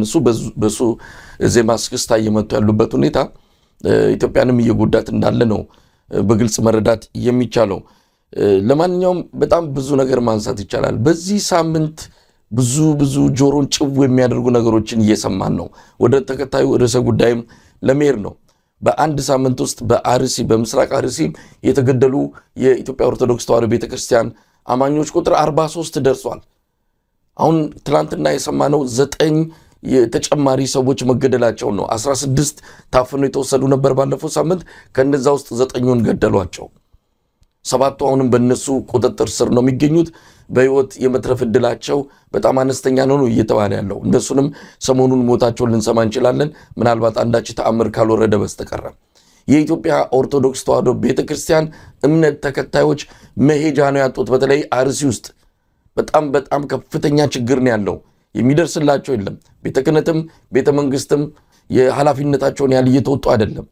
እየደነሱ በሱ ዜማ እስክስታ እየመጡ ያሉበት ሁኔታ ኢትዮጵያንም እየጎዳት እንዳለ ነው በግልጽ መረዳት የሚቻለው። ለማንኛውም በጣም ብዙ ነገር ማንሳት ይቻላል። በዚህ ሳምንት ብዙ ጆሮን ጭው የሚያደርጉ ነገሮችን እየሰማን ነው። ወደ ተከታዩ ርዕሰ ጉዳይም ለመሄድ ነው። በአንድ ሳምንት ውስጥ በአርሲ በምስራቅ አርሲ የተገደሉ የኢትዮጵያ ኦርቶዶክስ ተዋሕዶ ቤተክርስቲያን አማኞች ቁጥር 43 ደርሷል። አሁን ትናንትና የሰማነው 9 ተጨማሪ ሰዎች መገደላቸውን ነው። 16 ታፍነው የተወሰዱ ነበር ባለፈው ሳምንት። ከነዛ ውስጥ 9ኙን ገደሏቸው። 7ቱ አሁንም በእነሱ ቁጥጥር ስር ነው የሚገኙት። በህይወት የመትረፍ እድላቸው በጣም አነስተኛ ነው እየተባለ ያለው። እነሱንም ሰሞኑን ሞታቸውን ልንሰማ እንችላለን፣ ምናልባት አንዳች ተአምር ካልወረደ በስተቀር። የኢትዮጵያ ኦርቶዶክስ ተዋሕዶ ቤተክርስቲያን እምነት ተከታዮች መሄጃ ነው ያጡት። በተለይ አርሲ ውስጥ በጣም ከፍተኛ ችግር ነው ያለው። የሚደርስላቸው የለም። ቤተ ክህነትም ቤተ መንግስትም የኃላፊነታቸውን ያህል እየተወጡ አይደለም።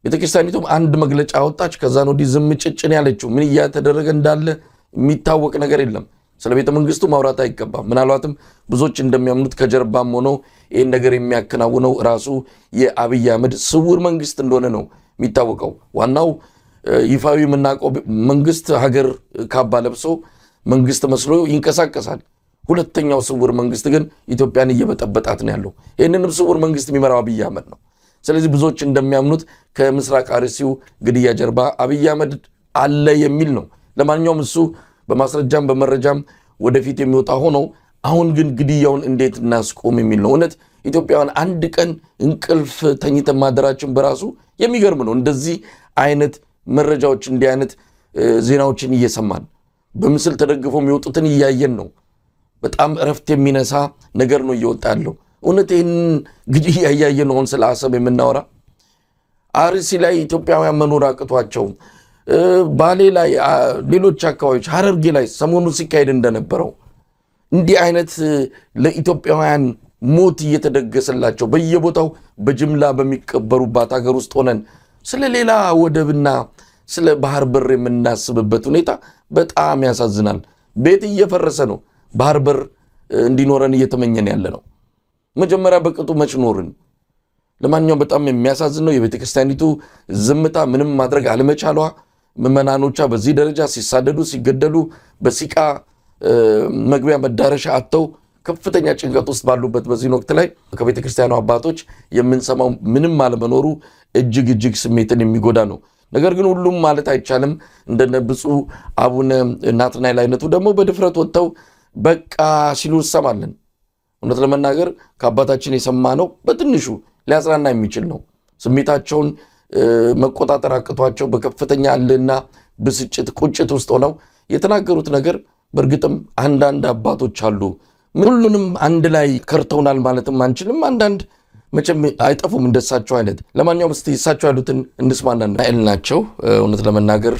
ቤተክርስቲያኒቱም አንድ መግለጫ አወጣች። ከዛን ወዲህ ዝም ጭጭን ያለችው ምን እያተደረገ እንዳለ የሚታወቅ ነገር የለም። ስለ ቤተ መንግስቱ ማውራት አይገባም። ምናልባትም ብዙዎች እንደሚያምኑት ከጀርባም ሆነው ይህን ነገር የሚያከናውነው ራሱ የአብይ አህመድ ስውር መንግስት እንደሆነ ነው የሚታወቀው። ዋናው ይፋዊ የምናውቀው መንግስት ሀገር ካባ ለብሶ መንግስት መስሎ ይንቀሳቀሳል። ሁለተኛው ስውር መንግስት ግን ኢትዮጵያን እየበጠበጣት ነው ያለው። ይህንንም ስውር መንግስት የሚመራው አብይ አህመድ ነው። ስለዚህ ብዙዎች እንደሚያምኑት ከምስራቅ አርሲው ግድያ ጀርባ አብይ አህመድ አለ የሚል ነው። ለማንኛውም እሱ በማስረጃም በመረጃም ወደፊት የሚወጣ ሆኖ አሁን ግን ግድያውን እንዴት እናስቆም የሚል ነው። እውነት ኢትዮጵያውያን አንድ ቀን እንቅልፍ ተኝተን ማደራችን በራሱ የሚገርም ነው። እንደዚህ አይነት መረጃዎች እንዲህ አይነት ዜናዎችን እየሰማን በምስል ተደግፎ የሚወጡትን እያየን ነው። በጣም እረፍት የሚነሳ ነገር ነው እየወጣ ያለው። እውነት ይህን ግድያ እያየን ነው። አሁን ስለ አሰብ የምናወራ አርሲ ላይ ኢትዮጵያውያን መኖር አቅቷቸው ባሌ ላይ ሌሎች አካባቢዎች ሐረርጌ ላይ ሰሞኑን ሲካሄድ እንደነበረው እንዲህ አይነት ለኢትዮጵያውያን ሞት እየተደገሰላቸው በየቦታው በጅምላ በሚቀበሩባት ሀገር ውስጥ ሆነን ስለ ሌላ ወደብና ስለ ባህር በር የምናስብበት ሁኔታ በጣም ያሳዝናል። ቤት እየፈረሰ ነው። ባህር በር እንዲኖረን እየተመኘን ያለ ነው። መጀመሪያ በቅጡ መች ኖርን? ለማንኛውም በጣም የሚያሳዝን ነው የቤተ ክርስቲያኒቱ ዝምታ፣ ምንም ማድረግ አለመቻሏ። ምዕመናኖቿ በዚህ ደረጃ ሲሳደዱ ሲገደሉ በሲቃ መግቢያ መዳረሻ አጥተው ከፍተኛ ጭንቀት ውስጥ ባሉበት በዚህ ወቅት ላይ ከቤተ ክርስቲያኑ አባቶች የምንሰማው ምንም አለመኖሩ እጅግ ስሜትን የሚጎዳ ነው። ነገር ግን ሁሉም ማለት አይቻልም። እንደነ ብፁዕ አቡነ ናትናኤል አይነቱ ደግሞ በድፍረት ወጥተው በቃ ሲሉ እንሰማለን። እውነት ለመናገር ከአባታችን የሰማነው በትንሹ ሊያጽናና የሚችል ነው። ስሜታቸውን መቆጣጠር አቅቷቸው በከፍተኛ እልህና ብስጭት ቁጭት ውስጥ ሆነው የተናገሩት ነገር በእርግጥም አንዳንድ አባቶች አሉ። ሁሉንም አንድ ላይ ከርተውናል ማለትም አንችልም። አንዳንድ መቼም አይጠፉም እንደሳቸው አይነት። ለማንኛውም እስቲ እሳቸው ያሉትን እንስማና ናኤል ናቸው። እውነት ለመናገር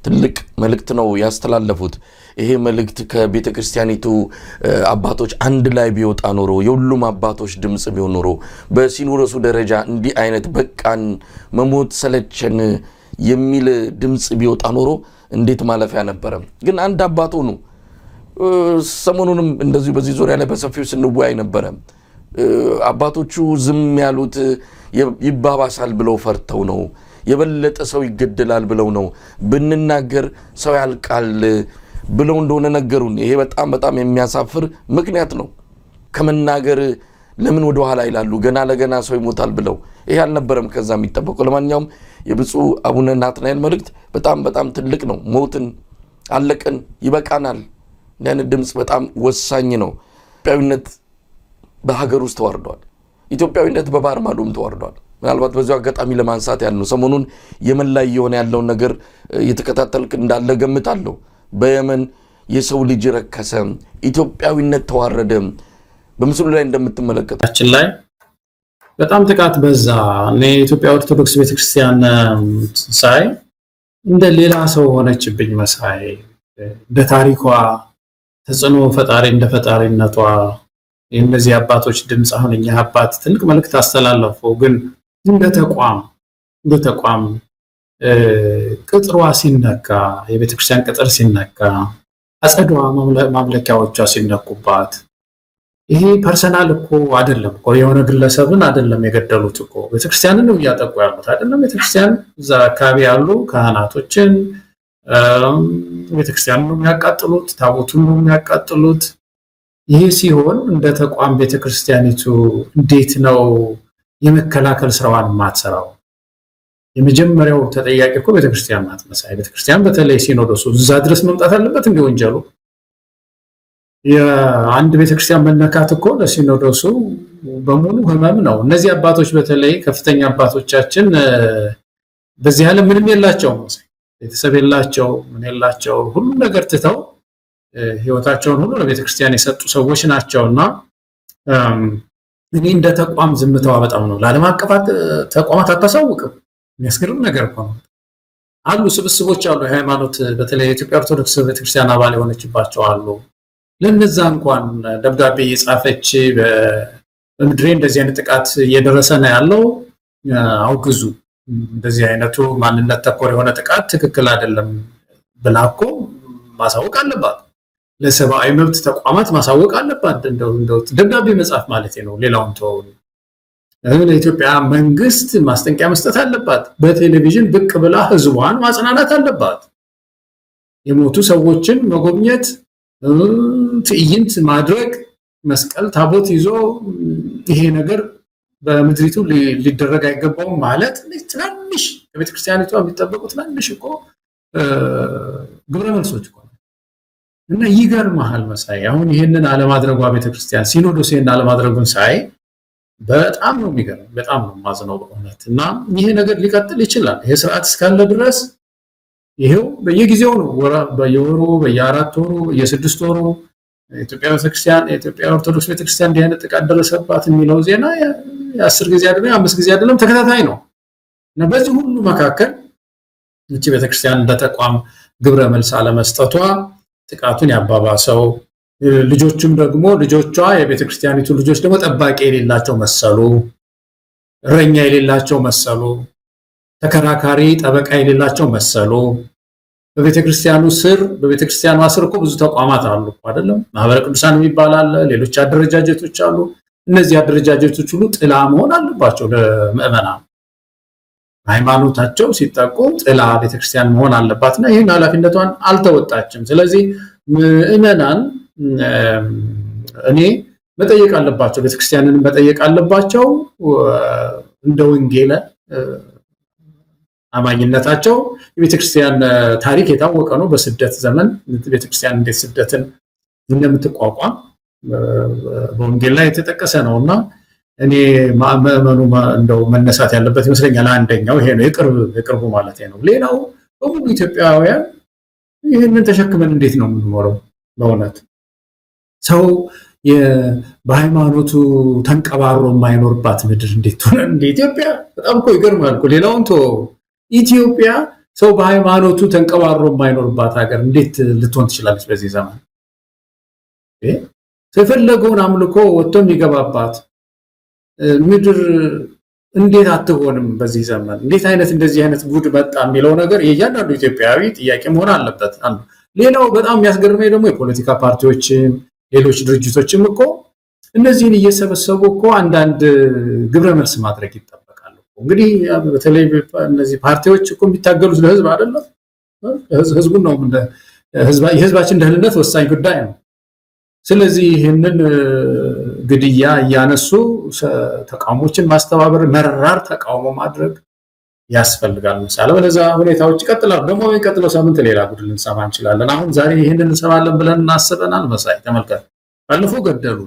ትልቅ መልእክት ነው ያስተላለፉት። ይሄ መልእክት ከቤተ ክርስቲያኒቱ አባቶች አንድ ላይ ቢወጣ ኖሮ፣ የሁሉም አባቶች ድምፅ ቢሆን ኖሮ፣ በሲኖዶሱ ደረጃ እንዲህ አይነት በቃን መሞት ሰለቸን የሚል ድምፅ ቢወጣ ኖሮ እንዴት ማለፊያ ነበረ። ግን አንድ አባት ሆኑ። ሰሞኑንም እንደዚሁ በዚህ ዙሪያ ላይ በሰፊው ስንወያይ ነበረ። አባቶቹ ዝም ያሉት ይባባሳል ብለው ፈርተው ነው። የበለጠ ሰው ይገደላል ብለው ነው። ብንናገር ሰው ያልቃል ብለው እንደሆነ ነገሩን። ይሄ በጣም የሚያሳፍር ምክንያት ነው። ከመናገር ለምን ወደ ኋላ ይላሉ? ገና ለገና ሰው ይሞታል ብለው። ይሄ አልነበረም ከዛ የሚጠበቀው። ለማንኛውም የብፁዕ አቡነ ናትናኤል መልእክት በጣም ትልቅ ነው። ሞትን አለቀን፣ ይበቃናል። ያን ድምፅ በጣም ወሳኝ ነው። ኢትዮጵያዊነት በሀገር ውስጥ ተዋርዷል። ኢትዮጵያዊነት በባህር ማዶም ተዋርዷል። ምናልባት በዚሁ አጋጣሚ ለማንሳት ያልነው ሰሞኑን የመን ላይ የሆነ ያለውን ነገር እየተከታተልክ እንዳለ ገምታለሁ። በየመን የሰው ልጅ ረከሰ፣ ኢትዮጵያዊነት ተዋረደ። በምስሉ ላይ እንደምትመለከታችን ላይ በጣም ጥቃት በዛ። እኔ የኢትዮጵያ ኦርቶዶክስ ቤተክርስቲያን ሳይ እንደ ሌላ ሰው ሆነችብኝ መሳይ። እንደ ታሪኳ ተጽዕኖ ፈጣሪ እንደ ፈጣሪነቷ የእነዚህ አባቶች ድምፅ አሁን እኛ አባት ትልቅ መልእክት አስተላለፉ። ግን እንደ ተቋም ቅጥሯ ሲነካ፣ የቤተክርስቲያን ቅጥር ሲነካ፣ አጸዷ ማምለኪያዎቿ ሲነኩባት ይሄ ፐርሰናል እኮ አይደለም እኮ የሆነ ግለሰብን አይደለም የገደሉት እኮ ቤተክርስቲያንን ነው እያጠቁ ያሉት አይደለም። ቤተክርስቲያን እዛ አካባቢ ያሉ ካህናቶችን ቤተክርስቲያንን ነው የሚያቃጥሉት፣ ታቦቱን ነው የሚያቃጥሉት። ይሄ ሲሆን እንደ ተቋም ቤተክርስቲያኒቱ እንዴት ነው የመከላከል ስራዋን ማትሰራው? የመጀመሪያው ተጠያቂ እኮ ቤተክርስቲያን ናት። መሳይ ቤተክርስቲያን በተለይ ሲኖዶሱ እዛ ድረስ መምጣት አለበት እንደ ወንጀሉ። የአንድ ቤተክርስቲያን መነካት እኮ ለሲኖዶሱ በሙሉ ህመም ነው። እነዚህ አባቶች በተለይ ከፍተኛ አባቶቻችን በዚህ ዓለም ምንም የላቸው፣ ቤተሰብ የላቸው፣ ምን የላቸው፣ ሁሉ ነገር ትተው ህይወታቸውን ሁሉ ለቤተክርስቲያን የሰጡ ሰዎች ናቸውና እኔ እንደ ተቋም ዝምታዋ በጣም ነው። ለዓለም አቀፍ ተቋማት አታሳውቅም። የሚያስገርም ነገር እኮ ነው። አሉ ስብስቦች አሉ፣ የሃይማኖት በተለይ የኢትዮጵያ ኦርቶዶክስ ቤተክርስቲያን አባል የሆነችባቸው አሉ። ለነዛ እንኳን ደብዳቤ የጻፈች በምድሬ እንደዚህ አይነት ጥቃት እየደረሰ ነው ያለው አውግዙ፣ እንደዚህ አይነቱ ማንነት ተኮር የሆነ ጥቃት ትክክል አይደለም ብላ እኮ ማሳወቅ አለባት። ለሰብአዊ መብት ተቋማት ማሳወቅ አለባት። እንደው ደብዳቤ መጻፍ ማለት ነው። ሌላውን ተወው። ለኢትዮጵያ መንግስት ማስጠንቀቂያ መስጠት አለባት። በቴሌቪዥን ብቅ ብላ ህዝቧን ማጽናናት አለባት። የሞቱ ሰዎችን መጎብኘት፣ ትዕይንት ማድረግ፣ መስቀል ታቦት ይዞ ይሄ ነገር በምድሪቱ ሊደረግ አይገባውም ማለት ትናንሽ ከቤተክርስቲያኒቷ የሚጠበቁ ትናንሽ እኮ ግብረ መልሶች እኮ እና ይገርምሃል መሳይ፣ አሁን ይሄንን አለማድረጓ ቤተክርስቲያን ሲኖዶስ ይሄን አለማድረጉን ሳይ በጣም ነው የሚገርም፣ በጣም ነው ማዝነው በእውነት። እና ይሄ ነገር ሊቀጥል ይችላል። ይሄ ስርዓት እስካለ ድረስ ይሄው በየጊዜው ነው በየወሩ፣ በየአራት ወሩ፣ በየስድስት ወሩ የኢትዮጵያ ቤተክርስቲያን የኢትዮጵያ ኦርቶዶክስ ቤተክርስቲያን እንዲህ አይነት ጥቃት ደረሰባት የሚለው ዜና የ10 ጊዜ አይደለም የ5 ጊዜ አይደለም ተከታታይ ነው። እና በዚህ ሁሉ መካከል እቺ ቤተክርስቲያን እንደ ተቋም ግብረ መልስ አለመስጠቷ ጥቃቱን ያባባሰው፣ ልጆቹም ደግሞ ልጆቿ የቤተክርስቲያኒቱ ልጆች ደግሞ ጠባቂ የሌላቸው መሰሉ፣ እረኛ የሌላቸው መሰሉ፣ ተከራካሪ ጠበቃ የሌላቸው መሰሉ። በቤተክርስቲያኑ ስር በቤተክርስቲያኗ ስር እኮ ብዙ ተቋማት አሉ አይደለም? ማህበረ ቅዱሳን የሚባል አለ፣ ሌሎች አደረጃጀቶች አሉ። እነዚህ አደረጃጀቶች ሁሉ ጥላ መሆን አለባቸው ለምዕመናን። ሃይማኖታቸው ሲጠቁ ጥላ ቤተክርስቲያን መሆን አለባትና ይህን ኃላፊነቷን አልተወጣችም። ስለዚህ ምዕመናን እኔ መጠየቅ አለባቸው፣ ቤተክርስቲያንን መጠየቅ አለባቸው። እንደ ወንጌል አማኝነታቸው የቤተክርስቲያን ታሪክ የታወቀ ነው። በስደት ዘመን ቤተክርስቲያን እንዴት ስደትን እንደምትቋቋም በወንጌል ላይ የተጠቀሰ ነውና እኔ ምዕመኑ እንደው መነሳት ያለበት ይመስለኛል። አንደኛው ይሄ ነው፣ የቅርቡ ማለት ነው። ሌላው በሙሉ ኢትዮጵያውያን ይህንን ተሸክመን እንዴት ነው የምንኖረው? በእውነት ሰው በሃይማኖቱ ተንቀባሮ የማይኖርባት ምድር እንዴት ሆነ? እንደ ኢትዮጵያ በጣም እኮ ይገርማል እኮ። ሌላውን ኢትዮጵያ ሰው በሃይማኖቱ ተንቀባሮ የማይኖርባት ሀገር እንዴት ልትሆን ትችላለች? በዚህ ዘመን የፈለገውን አምልኮ ወጥቶ የሚገባባት ምድር እንዴት አትሆንም? በዚህ ዘመን እንዴት አይነት እንደዚህ አይነት ጉድ መጣ የሚለው ነገር የእያንዳንዱ ኢትዮጵያዊ ጥያቄ መሆን አለበት። አንዱ ሌላው በጣም የሚያስገርመኝ ደግሞ የፖለቲካ ፓርቲዎችም ሌሎች ድርጅቶችም እኮ እነዚህን እየሰበሰቡ እኮ አንዳንድ ግብረ መልስ ማድረግ ይጠበቃሉ። እንግዲህ በተለይ እነዚህ ፓርቲዎች እኮ የሚታገሉት ለህዝብ አይደለም፣ ህዝቡን ነው። የህዝባችን ደህንነት ወሳኝ ጉዳይ ነው። ስለዚህ ይህንን ግድያ እያነሱ ተቃውሞችን ማስተባበር፣ መራር ተቃውሞ ማድረግ ያስፈልጋል። ምሳሌ በለዛ ሁኔታዎች ይቀጥላሉ። ደግሞ የሚቀጥለው ሳምንት ሌላ ጉድ ልንሰማ እንችላለን። አሁን ዛሬ ይህንን እንሰማለን ብለን እናስበናል። መሳይ ተመልከት፣ ባለፈው ገደሉ፣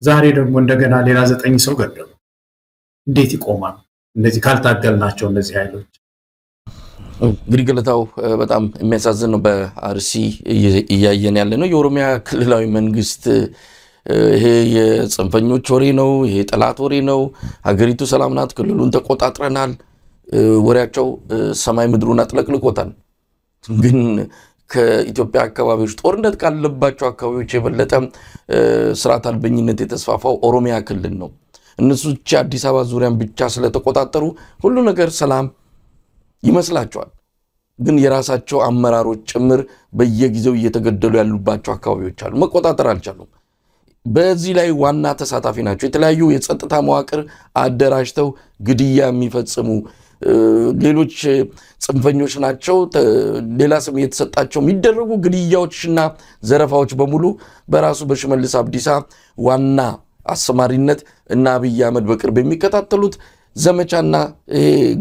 ዛሬ ደግሞ እንደገና ሌላ 9 ሰው ገደሉ። እንዴት ይቆማል? እንደዚህ ካልታገልናቸው እነዚህ ኃይሎች። እንግዲህ ገለታው በጣም የሚያሳዝን ነው። በአርሲ እያየን ያለ ነው። የኦሮሚያ ክልላዊ መንግስት ይሄ የጽንፈኞች ወሬ ነው፣ ይሄ ጠላት ወሬ ነው። ሀገሪቱ ሰላም ናት፣ ክልሉን ተቆጣጥረናል፣ ወሬያቸው ሰማይ ምድሩን አጥለቅልቆታል። ግን ከኢትዮጵያ አካባቢዎች ጦርነት ካለባቸው አካባቢዎች የበለጠ ስርዓት አልበኝነት የተስፋፋው ኦሮሚያ ክልል ነው። እነሱ አዲስ አበባ ዙሪያን ብቻ ስለተቆጣጠሩ ሁሉ ነገር ሰላም ይመስላቸዋል። ግን የራሳቸው አመራሮች ጭምር በየጊዜው እየተገደሉ ያሉባቸው አካባቢዎች አሉ። መቆጣጠር አልቻሉም። በዚህ ላይ ዋና ተሳታፊ ናቸው። የተለያዩ የጸጥታ መዋቅር አደራጅተው ግድያ የሚፈጽሙ ሌሎች ጽንፈኞች ናቸው። ሌላ ስም የተሰጣቸው የሚደረጉ ግድያዎችና ዘረፋዎች በሙሉ በራሱ በሽመልስ አብዲሳ ዋና አሰማሪነት እና አብይ አህመድ በቅርብ የሚከታተሉት ዘመቻና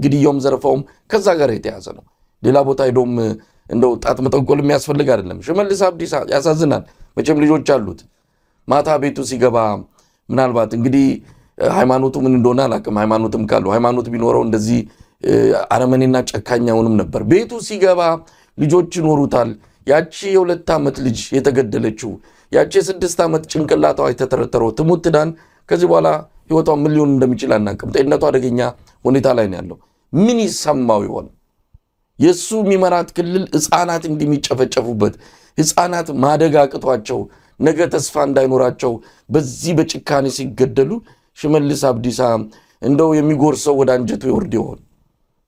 ግድያውም ዘረፋውም ከዛ ጋር የተያዘ ነው። ሌላ ቦታ ሄዶም እንደው ጣት መጠቆል የሚያስፈልግ አይደለም። ሽመልስ አብዲሳ ያሳዝናል። መቼም ልጆች አሉት። ማታ ቤቱ ሲገባ ምናልባት እንግዲህ ሃይማኖቱ ምን እንደሆነ አላውቅም። ሃይማኖትም ካለው ሃይማኖት ቢኖረው እንደዚህ አረመኔና ጨካኛውንም ነበር። ቤቱ ሲገባ ልጆች ይኖሩታል። ያቺ የ2 ዓመት ልጅ የተገደለችው ያቺ የ6 ዓመት ጭንቅላቷ የተተረተረው ትሙት ትዳን። ከዚህ በኋላ ህይወቷ ምን ሊሆን እንደሚችል አናውቅም። ጤንነቷ አደገኛ ሁኔታ ላይ ነው ያለው። ምን ይሰማው ይሆን? የሱ የሚመራት ክልል ህፃናት እንደሚጨፈጨፉበት፣ ህፃናት ማደግ አቅቷቸው ነገ ተስፋ እንዳይኖራቸው በዚህ በጭካኔ ሲገደሉ ሽመልስ አብዲሳ እንደው የሚጎርሰው ወደ አንጀቱ ይወርድ ይሆን?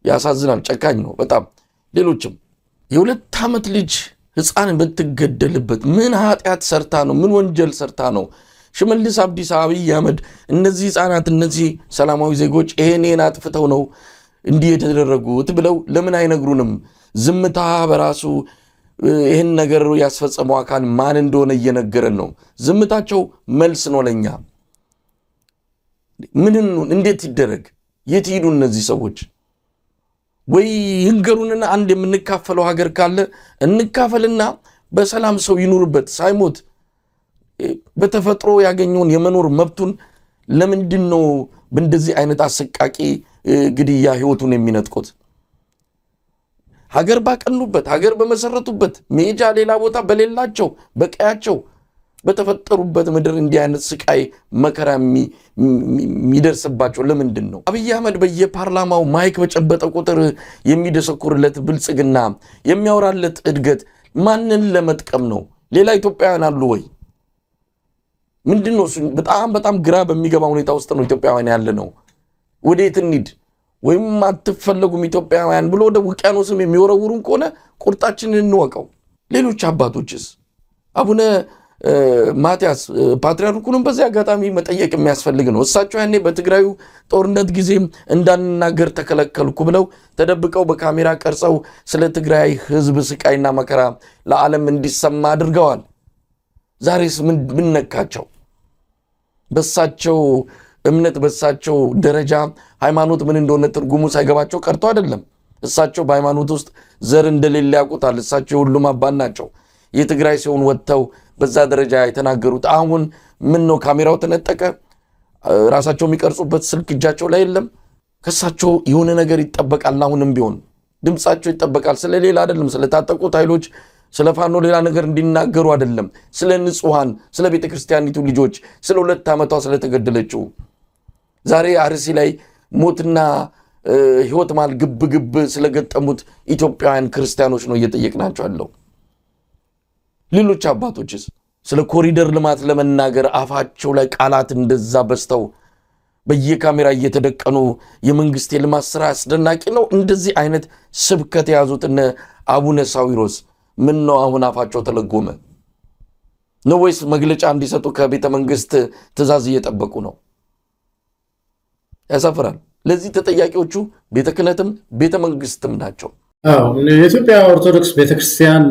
ያሳዝናል። ጨካኝ ነው በጣም። ሌሎችም የ2 ዓመት ልጅ ህፃን በትገደልበት ምን ኃጢአት ሰርታ ነው? ምን ወንጀል ሰርታ ነው? ሽመልስ አብዲሳ፣ አብይ አህመድ እነዚህ ህፃናት እነዚህ ሰላማዊ ዜጎች ይሄን አጥፍተው ነው እንዲህ የተደረጉት ብለው ለምን አይነግሩንም? ዝምታ በራሱ ይህን ነገር ያስፈጸመው አካል ማን እንደሆነ እየነገረን ነው። ዝምታቸው መልስ ነው ለኛ። እንዴት ይደረግ? የት ሄዱ እነዚህ ሰዎች? ወይ ይንገሩንና አንድ የምንካፈለው ሀገር ካለ እንካፈልና በሰላም ሰው ይኑርበት ሳይሞት በተፈጥሮ ያገኘውን የመኖር መብቱን ለምንድን ነው በእንደዚህ አይነት አሰቃቂ ግድያ ህይወቱን የሚነጥቁት? ሀገር ባቀኑበት ሀገር በመሰረቱበት መሄጃ ሌላ ቦታ በሌላቸው በቀያቸው በተፈጠሩበት ምድር እንዲህ አይነት ስቃይ መከራ የሚደርስባቸው ለምንድን ነው? አብይ አህመድ በየፓርላማው ማይክ በጨበጠ ቁጥር የሚደሰኩርለት ብልጽግና የሚያወራለት እድገት ማንን ለመጥቀም ነው? ሌላ ኢትዮጵያውያን አሉ ወይ? ምንድን ነው? በጣም ግራ በሚገባ ሁኔታ ውስጥ ነው ኢትዮጵያውያን ያለ ነው። ወዴት እንሂድ? ወይም አትፈለጉም ኢትዮጵያውያን ብሎ ወደ ውቅያኖስም የሚወረውሩን ከሆነ ቁርጣችንን እንወቀው። ሌሎች አባቶችስ? አቡነ ማትያስ ፓትርያርኩንም በዚህ አጋጣሚ መጠየቅ የሚያስፈልግ ነው። እሳቸው ያኔ በትግራዩ ጦርነት ጊዜ እንዳንናገር ተከለከልኩ ብለው ተደብቀው በካሜራ ቀርጸው ስለ ትግራይ ህዝብ ስቃይና መከራ ለዓለም እንዲሰማ አድርገዋል። ዛሬስ ምን ነካቸው? በሳቸው እምነት በሳቸው ደረጃ ሃይማኖት ምን እንደሆነ ትርጉሙ ሳይገባቸው ቀርቶ አይደለም። እሳቸው በሃይማኖት ውስጥ ዘር እንደሌለ ያውቁታል። እሳቸው ሁሉም አባት ናቸው። የትግራይ ሲሆን ወጥተው በዛ ደረጃ የተናገሩት አሁን ምን ነው? ካሜራው ተነጠቀ። ራሳቸው የሚቀርጹበት ስልክ እጃቸው ላይ የለም። ከሳቸው የሆነ ነገር ይጠበቃል። አሁንም ቢሆን ድምጻቸው ይጠበቃል። ስለሌላ አይደለም፣ ስለታጠቁት ኃይሎች ስለ ፋኖ ሌላ ነገር እንዲናገሩ አይደለም። ስለ ንጹሃን፣ ስለ ቤተ ክርስቲያኒቱ ልጆች፣ ስለ 2 ዓመቷ ስለተገደለችው ዛሬ አርሲ ላይ ሞትና ህይወት ማል ግብ ስለገጠሙት ኢትዮጵያውያን ክርስቲያኖች ነው እየጠየቅናቸው ያለው። ሌሎች አባቶችስ ስለ ኮሪደር ልማት ለመናገር አፋቸው ላይ ቃላት እንደዛ በስተው በየካሜራ እየተደቀኑ የመንግስት የልማት ስራ አስደናቂ ነው እንደዚህ አይነት ስብከት የያዙት እነ አቡነ ሳዊሮስ ምን ነው አሁን አፋቸው ተለጎመ ነው? ወይስ መግለጫ እንዲሰጡ ከቤተ መንግስት ትእዛዝ እየጠበቁ ነው? ያሳፍራል። ለዚህ ተጠያቂዎቹ ቤተ ክህነትም ቤተ መንግስትም ናቸው። የኢትዮጵያ ኦርቶዶክስ ቤተክርስቲያን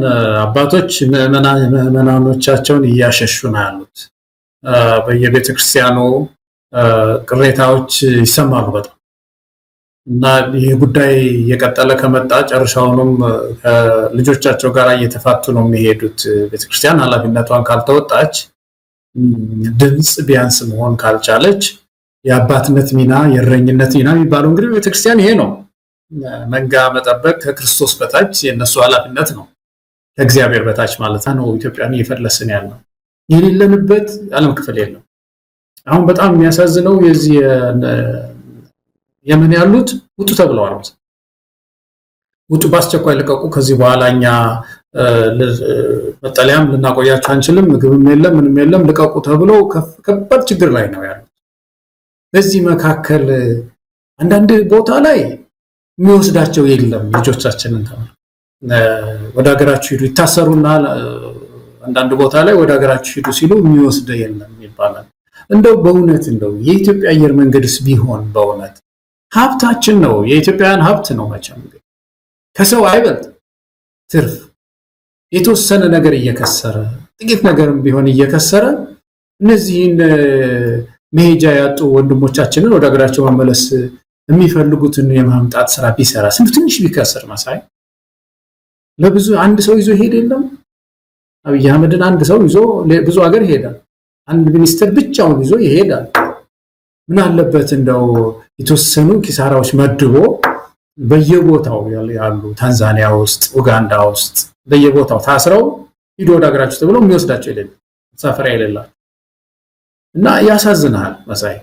አባቶች ምዕመናኖቻቸውን እያሸሹ ነው ያሉት። በየቤተክርስቲያኑ ቅሬታዎች ይሰማሉ በጣም እና ይህ ጉዳይ እየቀጠለ ከመጣ ጨርሻውንም ከልጆቻቸው ጋር እየተፋቱ ነው የሚሄዱት። ቤተክርስቲያን ኃላፊነቷን ካልተወጣች፣ ድምፅ ቢያንስ መሆን ካልቻለች፣ የአባትነት ሚና የእረኝነት ሚና የሚባለው እንግዲህ ቤተክርስቲያን ይሄ ነው። መንጋ መጠበቅ ከክርስቶስ በታች የነሱ ኃላፊነት ነው፣ ከእግዚአብሔር በታች ማለት ነው። ኢትዮጵያን እየፈለስን ያለው የሌለንበት ዓለም ክፍል የለም። አሁን በጣም የሚያሳዝነው የዚህ የመን ያሉት ውጡ ተብለዋል። ውጡ፣ በአስቸኳይ ልቀቁ፣ ከዚህ በኋላ እኛ መጠለያም ልናቆያችሁ አንችልም፣ ምግብም የለም ምንም የለም፣ ልቀቁ ተብለው ከባድ ችግር ላይ ነው ያሉት። በዚህ መካከል አንዳንድ ቦታ ላይ የሚወስዳቸው የለም። ልጆቻችንን ወደ ሀገራችሁ ሂዱ፣ ይታሰሩና አንዳንድ ቦታ ላይ ወደ ሀገራችሁ ሂዱ ሲሉ የሚወስደ የለም ይባላል። እንደው በእውነት እንደው የኢትዮጵያ አየር መንገድስ ቢሆን በእውነት ሀብታችን ነው፣ የኢትዮጵያውያን ሀብት ነው። መቼም ከሰው አይበልጥ ትርፍ የተወሰነ ነገር እየከሰረ ጥቂት ነገርም ቢሆን እየከሰረ እነዚህን መሄጃ ያጡ ወንድሞቻችንን ወደ ሀገራቸው መመለስ የሚፈልጉትን የማምጣት ስራ ቢሰራ ስንት ትንሽ ቢከስር መሳይ ለብዙ አንድ ሰው ይዞ ሄድ የለም። አብይ አህመድን አንድ ሰው ይዞ ብዙ ሀገር ይሄዳል። አንድ ሚኒስትር ብቻውን ይዞ ይሄዳል። ምን አለበት እንደው የተወሰኑ ኪሳራዎች መድቦ በየቦታው ያሉ ታንዛኒያ ውስጥ ኡጋንዳ ውስጥ በየቦታው ታስረው ሂዶ ወደ ሀገራቸው ተብሎ የሚወስዳቸው የለም ሳፈራ የሌላቸው እና ያሳዝናል መሳይ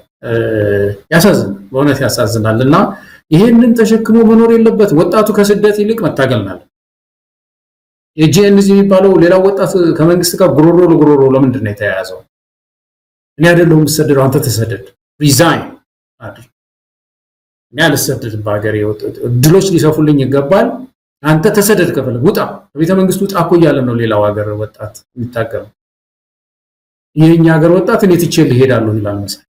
ያሳዝናል፣ በእውነት ያሳዝናል። እና ይሄንን ተሸክሞ መኖር የለበት ወጣቱ ከስደት ይልቅ መታገልናል። የጂኤንዚ የሚባለው ሌላው ወጣት ከመንግስት ጋር ጉሮሮ ለጉሮሮ ለምንድን ነው የተያያዘው? እኔ አይደለሁም የምሰደደው አንተ ተሰደድ ሪዛይን አድርግ። እኔ አልሰደድም በሀገሬ እድሎች ሊሰፉልኝ ይገባል። አንተ ተሰደድ ከፈለግ ውጣ ከቤተ መንግስቱ ውጣ እኮ እያለ ነው ሌላው ሀገር ወጣት የሚታገለው። የኛ ሀገር ወጣት እኔ ትቼ ልሄዳለሁ ይላል መሰለኝ።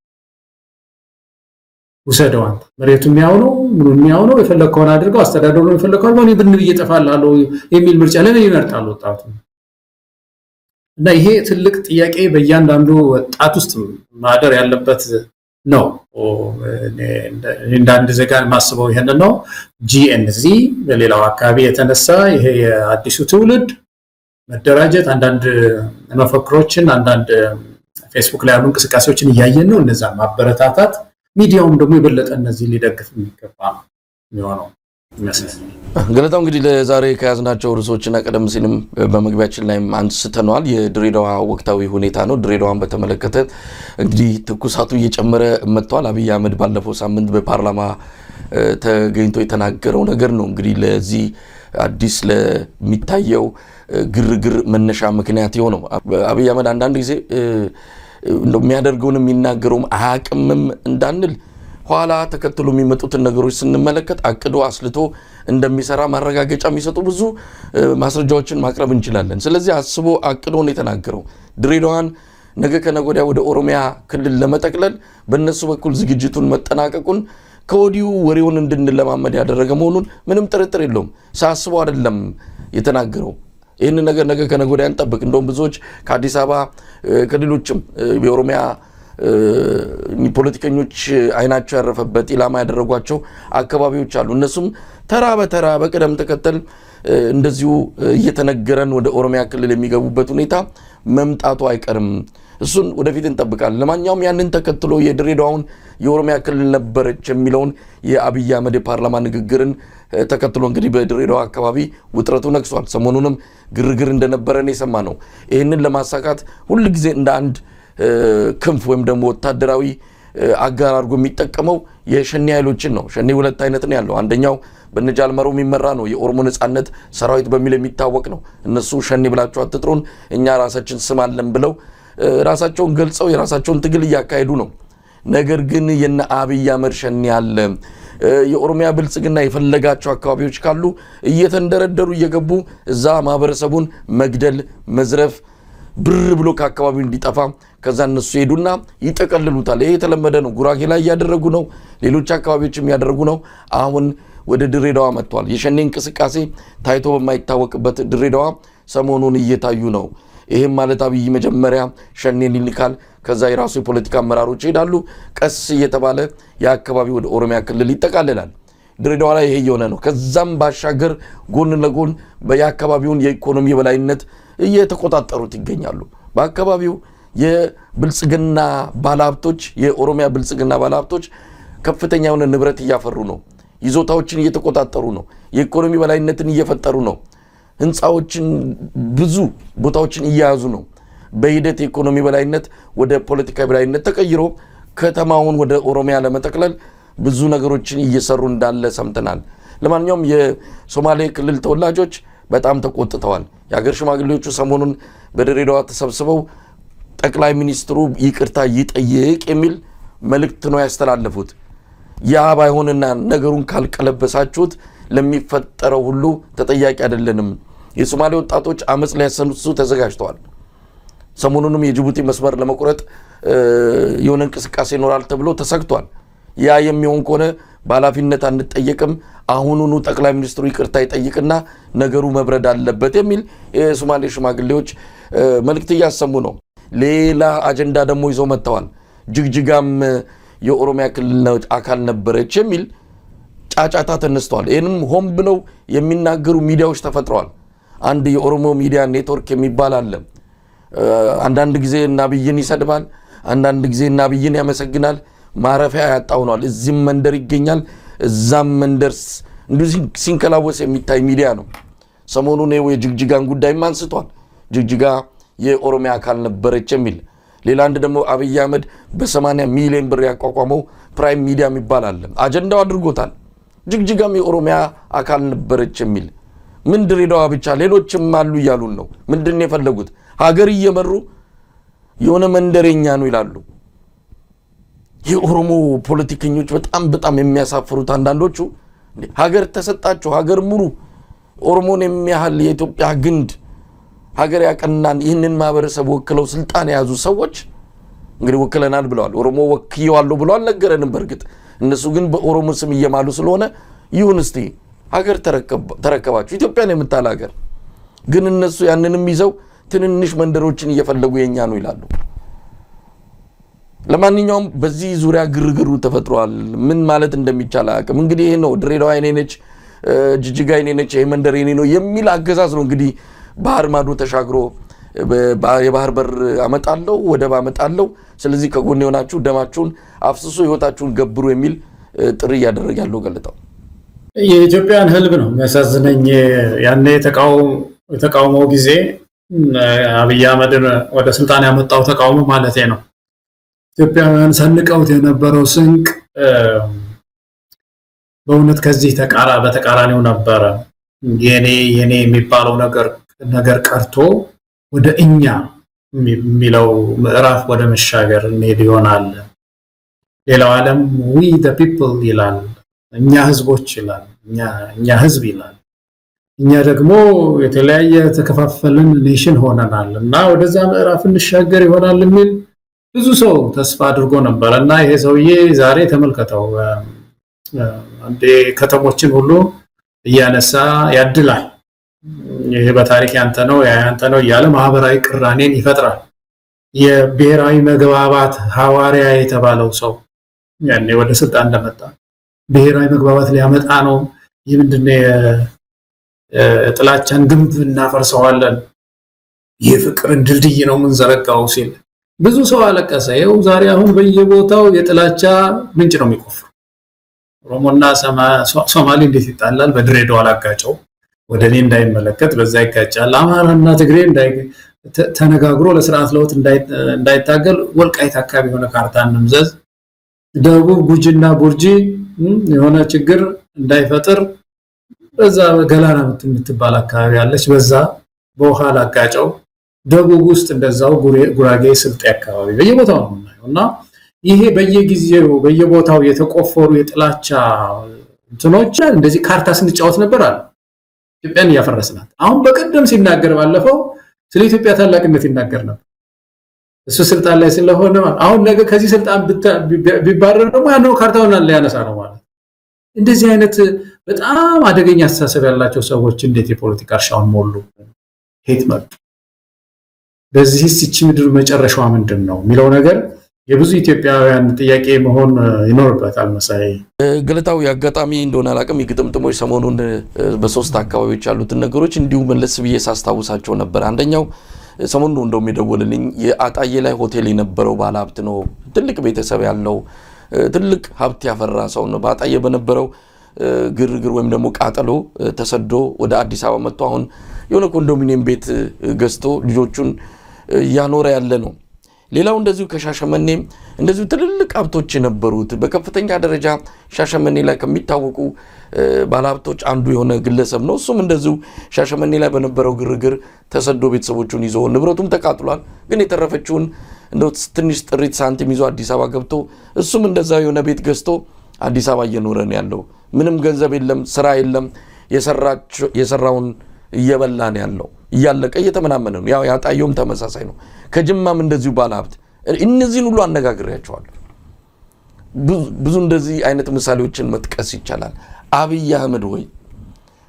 ውሰደው አንተ መሬቱ የሚያው ነው ምኑ የሚያው ነው የፈለከውን አድርገው አስተዳደሩ ነው የፈለከውን ነው ብን እየጠፋላለሁ የሚል ምርጫ ለምን ይመርጣሉ ወጣቱ? እና ይሄ ትልቅ ጥያቄ በእያንዳንዱ ወጣት ውስጥ ማደር ያለበት ነው። እንደ አንድ ዜጋ ማስበው ይሄንን ነው። ጂኤንዚ በሌላው አካባቢ የተነሳ ይሄ የአዲሱ ትውልድ መደራጀት አንዳንድ መፈክሮችን አንዳንድ ፌስቡክ ላይ ያሉ እንቅስቃሴዎችን እያየን ነው። እነዛ ማበረታታት ሚዲያውም ደግሞ የበለጠ እነዚህ ሊደግፍ የሚገባ ነው የሚሆነው ይመስላል። ገለታው እንግዲህ ለዛሬ ከያዝናቸው ርዕሶችና ቀደም ሲልም በመግቢያችን ላይ አንስተናል የድሬዳዋ ወቅታዊ ሁኔታ ነው። ድሬዳዋን በተመለከተ እንግዲህ ትኩሳቱ እየጨመረ መጥቷል። አብይ አህመድ ባለፈው ሳምንት በፓርላማ ተገኝቶ የተናገረው ነገር ነው እንግዲህ ለዚህ አዲስ ለሚታየው ግርግር መነሻ ምክንያት የሆነው። አብይ አህመድ አንዳንድ ጊዜ እንደሚያደርገውን የሚናገረውም አያቅምም እንዳንል ኋላ ተከትሎ የሚመጡትን ነገሮች ስንመለከት አቅዶ አስልቶ እንደሚሰራ ማረጋገጫ የሚሰጡ ብዙ ማስረጃዎችን ማቅረብ እንችላለን። ስለዚህ አስቦ አቅዶ ነው የተናገረው። ድሬዳዋን ነገ ከነገ ወዲያ ወደ ኦሮሚያ ክልል ለመጠቅለል በእነሱ በኩል ዝግጅቱን መጠናቀቁን ከወዲሁ ወሬውን እንድንለማመድ ያደረገ መሆኑን ምንም ጥርጥር የለውም። ሳስቦ አይደለም የተናገረው። ይህን ነገር ነገ ከነገ ወዲያ እንጠብቅ። እንደውም ብዙዎች ከአዲስ አበባ ከሌሎችም የኦሮሚያ ፖለቲከኞች አይናቸው ያረፈበት ኢላማ ያደረጓቸው አካባቢዎች አሉ። እነሱም ተራ በተራ በቅደም ተከተል እንደዚሁ እየተነገረን ወደ ኦሮሚያ ክልል የሚገቡበት ሁኔታ መምጣቱ አይቀርም። እሱን ወደፊት እንጠብቃለን። ለማንኛውም ያንን ተከትሎ የድሬዳዋውን የኦሮሚያ ክልል ነበረች የሚለውን የአብይ አህመድ የፓርላማ ንግግርን ተከትሎ እንግዲህ በድሬዳዋ አካባቢ ውጥረቱ ነግሷል። ሰሞኑንም ግርግር እንደነበረን የሰማ ነው። ይህንን ለማሳካት ሁል ጊዜ እንደ አንድ ክንፍ ወይም ደግሞ ወታደራዊ አጋር አድርጎ የሚጠቀመው የሸኔ ኃይሎችን ነው። ሸኔ ሁለት አይነት ነው ያለው። አንደኛው በነጃልመሮ የሚመራ ነው፣ የኦሮሞ ነጻነት ሰራዊት በሚል የሚታወቅ ነው። እነሱ ሸኔ ብላችሁ አትጥሩን፣ እኛ ራሳችን ስም አለን ብለው ራሳቸውን ገልጸው የራሳቸውን ትግል እያካሄዱ ነው። ነገር ግን የነ አብይ አህመድ ሸኔ አለ። የኦሮሚያ ብልጽግና የፈለጋቸው አካባቢዎች ካሉ እየተንደረደሩ እየገቡ እዛ ማህበረሰቡን መግደል፣ መዝረፍ፣ ብር ብሎ ከአካባቢው እንዲጠፋ ከዛ እነሱ ሄዱና ይጠቀልሉታል። ይሄ የተለመደ ነው። ጉራጌ ላይ እያደረጉ ነው፣ ሌሎች አካባቢዎችም እያደረጉ ነው። አሁን ወደ ድሬዳዋ መጥቷል። የሸኔ እንቅስቃሴ ታይቶ በማይታወቅበት ድሬዳዋ ሰሞኑን እየታዩ ነው። ይህም ማለት አብይ መጀመሪያ ሸኔን ይልካል፣ ከዛ የራሱ የፖለቲካ አመራሮች ይሄዳሉ። ቀስ እየተባለ የአካባቢ ወደ ኦሮሚያ ክልል ይጠቃልላል። ድሬዳዋ ላይ ይሄ የሆነ ነው። ከዛም ባሻገር ጎን ለጎን የአካባቢውን የኢኮኖሚ በላይነት እየተቆጣጠሩት ይገኛሉ። በአካባቢው የብልጽግና ባለሀብቶች የኦሮሚያ ብልጽግና ባለሀብቶች ከፍተኛ የሆነ ንብረት እያፈሩ ነው። ይዞታዎችን እየተቆጣጠሩ ነው። የኢኮኖሚ በላይነትን እየፈጠሩ ነው። ህንፃዎችን ብዙ ቦታዎችን እያያዙ ነው። በሂደት የኢኮኖሚ በላይነት ወደ ፖለቲካዊ በላይነት ተቀይሮ ከተማውን ወደ ኦሮሚያ ለመጠቅለል ብዙ ነገሮችን እየሰሩ እንዳለ ሰምተናል። ለማንኛውም የሶማሌ ክልል ተወላጆች በጣም ተቆጥተዋል። የሀገር ሽማግሌዎቹ ሰሞኑን በድሬዳዋ ተሰብስበው ጠቅላይ ሚኒስትሩ ይቅርታ ይጠይቅ የሚል መልእክት ነው ያስተላለፉት። ያ ባይሆንና ነገሩን ካልቀለበሳችሁት ለሚፈጠረው ሁሉ ተጠያቂ አይደለንም። የሶማሌ ወጣቶች አመጽ ሊያሰነሱ ተዘጋጅተዋል። ሰሞኑንም የጅቡቲ መስመር ለመቁረጥ የሆነ እንቅስቃሴ ይኖራል ተብሎ ተሰግቷል። ያ የሚሆን ከሆነ በኃላፊነት አንጠየቅም፣ አሁኑኑ ጠቅላይ ሚኒስትሩ ይቅርታ ይጠይቅና ነገሩ መብረድ አለበት የሚል የሶማሌ ሽማግሌዎች መልእክት እያሰሙ ነው። ሌላ አጀንዳ ደግሞ ይዘው መጥተዋል። ጅግጅጋም የኦሮሚያ ክልል አካል ነበረች የሚል ጫጫታ ተነስተዋል። ይህንም ሆን ብለው የሚናገሩ ሚዲያዎች ተፈጥረዋል። አንድ የኦሮሞ ሚዲያ ኔትወርክ የሚባል አለ። አንዳንድ ጊዜ አብይን ይሰድባል፣ አንዳንድ ጊዜ አብይን ያመሰግናል። ማረፊያ ያጣውናል። እዚህም መንደር ይገኛል፣ እዛም መንደር እንደዚህ ሲንከላወስ የሚታይ ሚዲያ ነው። ሰሞኑን የጅግጅጋን ጉዳይም አንስቷል። ጅግጅጋ የኦሮሚያ አካል ነበረች የሚል ሌላ አንድ ደግሞ አብይ አህመድ በ80 ሚሊዮን ብር ያቋቋመው ፕራይም ሚዲያ የሚባል አለ። አጀንዳው አድርጎታል። ጅግጅጋም የኦሮሚያ አካል ነበረች የሚል ምን ድሬዳዋ ብቻ ሌሎችም አሉ እያሉን ነው። ምንድን ነው የፈለጉት? ሀገር እየመሩ የሆነ መንደረኛ ነው ይላሉ። የኦሮሞ ፖለቲከኞች በጣም የሚያሳፍሩት አንዳንዶቹ ሀገር ተሰጣቸው፣ ሀገር ሙሉ ኦሮሞን የሚያህል የኢትዮጵያ ግንድ ሀገር ያቀናን ይህንን ማህበረሰብ ወክለው ስልጣን የያዙ ሰዎች እንግዲህ ወክለናል ብለዋል። ኦሮሞ ወክየዋለሁ ብሎ አልነገረንም። በእርግጥ እነሱ ግን በኦሮሞ ስም እየማሉ ስለሆነ ይሁን እስቲ ሀገር ተረከባችሁ ኢትዮጵያን የምታል ሀገር ግን እነሱ ያንንም ይዘው ትንንሽ መንደሮችን እየፈለጉ የኛ ነው ይላሉ። ለማንኛውም በዚህ ዙሪያ ግርግሩ ተፈጥሯል። ምን ማለት እንደሚቻል አያውቅም። እንግዲህ ይሄ ነው ድሬዳዋ የኔ ነች፣ ጅጅጋ የኔ ነች፣ ይሄ መንደር የኔ ነው የሚል አገዛዝ ነው እንግዲህ ባህር ማዶ ተሻግሮ የባህር በር አመጣለሁ፣ ወደብ አመጣለሁ፣ ስለዚህ ከጎን የሆናችሁ ደማችሁን አፍስሱ፣ ህይወታችሁን ገብሩ የሚል ጥሪ እያደረገ ያለው ገለጣው የኢትዮጵያን ህልም ነው የሚያሳዝነኝ። ያኔ የተቃውሞ ጊዜ አብይ አህመድን ወደ ስልጣን ያመጣው ተቃውሞ ማለት ነው። ኢትዮጵያውያን ሰንቀውት የነበረው ስንቅ በእውነት ከዚህ በተቃራኒው ነበረ። የኔ የሚባለው ነገር ቀርቶ ወደ እኛ የሚለው ምዕራፍ ወደ መሻገር እንሄድ ይሆናል። ሌላው ዓለም we the people ይላል፣ እኛ ህዝቦች ይላል፣ እኛ ህዝብ ይላል። እኛ ደግሞ የተለያየ ተከፋፈልን ኔሽን ሆነናል እና ወደዛ ምዕራፍ እንሻገር ይሆናል የሚል ብዙ ሰው ተስፋ አድርጎ ነበር እና ይሄ ሰውዬ ዛሬ ተመልከተው አንዴ ከተሞችን ሁሉ እያነሳ ያድላል። ይሄ በታሪክ ያንተ ነው እያለ ማህበራዊ ቅራኔን ይፈጥራል። የብሔራዊ መግባባት ሐዋርያ የተባለው ሰው ያኔ ወደ ስልጣን እንደመጣ ብሔራዊ መግባባት ሊያመጣ ነው፣ ይህ ምንድነው የጥላቻን ግንብ እናፈርሰዋለን፣ የፍቅርን ድልድይ ነው የምንዘረጋው ሲል ብዙ ሰው አለቀሰ። ይኸው ዛሬ አሁን በየቦታው የጥላቻ ምንጭ ነው የሚቆፍሩ። ኦሮሞና ሶማሌ እንዴት ይጣላል? በድሬዳዋ አላጋጨው ወደ እኔ እንዳይመለከት በዛ ይጋጫል። አማራና ትግሬ ተነጋግሮ ለስርዓት ለውጥ እንዳይታገል ወልቃይት አካባቢ የሆነ ካርታ እንምዘዝ፣ ደቡብ ጉጂና ቡርጂ የሆነ ችግር እንዳይፈጥር በዛ ገላና የምትባል አካባቢ ያለች በዛ በውሃ ላጋጨው፣ ደቡብ ውስጥ እንደዛው ጉራጌ ስልጤ አካባቢ በየቦታው ነው እና ይሄ በየጊዜው በየቦታው የተቆፈሩ የጥላቻ እንትኖች እንደዚህ ካርታ ስንጫወት ነበር አለ። ኢትዮጵያን እያፈረስናት። አሁን በቀደም ሲናገር ባለፈው ስለ ኢትዮጵያ ታላቅነት ይናገር ነበር። እሱ ስልጣን ላይ ስለሆነ አሁን ነገ ከዚህ ስልጣን ቢባረር ደግሞ ያለው ካርታውን አለ ያነሳ ነው ማለት። እንደዚህ አይነት በጣም አደገኛ አስተሳሰብ ያላቸው ሰዎች እንዴት የፖለቲካ እርሻውን ሞሉ? ሄት መጡ። በዚህስ እቺ ምድር መጨረሻዋ ምንድን ነው የሚለው ነገር የብዙ ኢትዮጵያውያን ጥያቄ መሆን ይኖርበታል። መሳይ ገለታው ያጋጣሚ እንደሆነ አላቅም የግጥምጥሞች ሰሞኑን በሶስት አካባቢዎች ያሉትን ነገሮች እንዲሁ መለስ ብዬ ሳስታውሳቸው ነበር። አንደኛው ሰሞኑን እንደውም የደወለልኝ የአጣዬ ላይ ሆቴል የነበረው ባለሀብት ነው። ትልቅ ቤተሰብ ያለው ትልቅ ሀብት ያፈራ ሰው ነው። በአጣዬ በነበረው ግርግር ወይም ደግሞ ቃጠሎ ተሰዶ ወደ አዲስ አበባ መጥቶ አሁን የሆነ ኮንዶሚኒየም ቤት ገዝቶ ልጆቹን እያኖረ ያለ ነው። ሌላው እንደዚሁ ከሻሸመኔ እንደዚሁ ትልልቅ ሀብቶች የነበሩት በከፍተኛ ደረጃ ሻሸመኔ ላይ ከሚታወቁ ባለሀብቶች አንዱ የሆነ ግለሰብ ነው። እሱም እንደዚሁ ሻሸመኔ ላይ በነበረው ግርግር ተሰዶ ቤተሰቦቹን ይዞ ንብረቱም ተቃጥሏል። ግን የተረፈችውን እንደው ትንሽ ጥሪት ሳንቲም ይዞ አዲስ አበባ ገብቶ እሱም እንደዛ የሆነ ቤት ገዝቶ አዲስ አበባ እየኖረ ነው ያለው። ምንም ገንዘብ የለም፣ ስራ የለም፣ የሰራውን እየበላ ነው ያለው። እያለቀ እየተመናመነ ነው። ያው ያጣየውም ተመሳሳይ ነው። ከጅማም እንደዚሁ ባለሀብት እነዚህን ሁሉ አነጋግሬያቸዋለሁ። ብዙ እንደዚህ አይነት ምሳሌዎችን መጥቀስ ይቻላል። አብይ አህመድ ወይ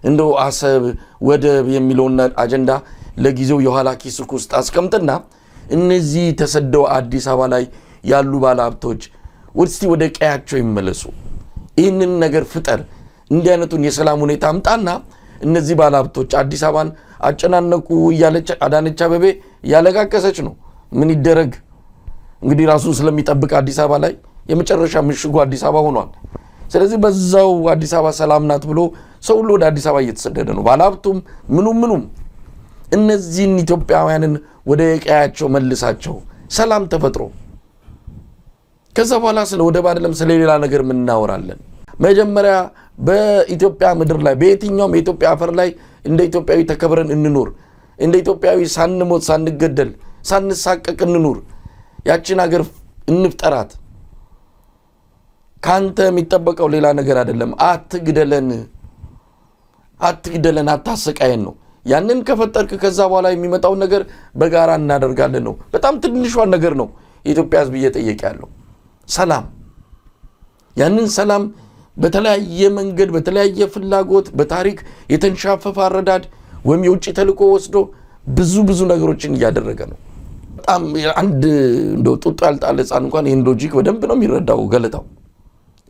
እንደው አሰብ ወደብ የሚለውን አጀንዳ ለጊዜው የኋላ ኪስክ ውስጥ አስቀምጥና እነዚህ ተሰደው አዲስ አበባ ላይ ያሉ ባለሀብቶች ወደ ቀያቸው ይመለሱ። ይህንን ነገር ፍጠር። እንዲህ አይነቱን የሰላም ሁኔታ አምጣና እነዚህ ባለሀብቶች አዲስ አበባን አጨናነቁ እያለች አዳነች አቤቤ ያለቃቀሰች ነው። ምን ይደረግ እንግዲህ ራሱን ስለሚጠብቅ አዲስ አበባ ላይ የመጨረሻ ምሽጉ አዲስ አበባ ሆኗል። ስለዚህ በዛው አዲስ አበባ ሰላም ናት ብሎ ሰው ሁሉ ወደ አዲስ አበባ እየተሰደደ ነው። ባለሀብቱም ምኑም እነዚህን ኢትዮጵያውያንን ወደ ቀያቸው መልሳቸው፣ ሰላም ተፈጥሮ ከዛ በኋላ ስለ ወደብ አይደለም ስለ ሌላ ነገር ምን እናወራለን? መጀመሪያ በኢትዮጵያ ምድር ላይ በየትኛውም የኢትዮጵያ አፈር ላይ እንደ ኢትዮጵያዊ ተከብረን እንኑር። እንደ ኢትዮጵያዊ ሳንሞት ሳንገደል ሳንሳቀቅ እንኑር። ያችን ሀገር እንፍጠራት። ካንተ የሚጠበቀው ሌላ ነገር አይደለም። አትግደለን፣ አታሰቃየን ነው። ያንን ከፈጠርክ ከዛ በኋላ የሚመጣው ነገር በጋራ እናደርጋለን ነው። በጣም ትንሿን ነገር ነው የኢትዮጵያ ሕዝብ እየጠየቀ ያለው ሰላም። ያንን ሰላም በተለያየ መንገድ በተለያየ ፍላጎት በታሪክ የተንሻፈፈ አረዳድ ወይም የውጭ ተልእኮ ወስዶ ብዙ ነገሮችን እያደረገ ነው። በጣም አንድ እንደው ጡጦ ያልጣለ ሕፃን እንኳን ይህን ሎጂክ በደንብ ነው የሚረዳው ገለታው።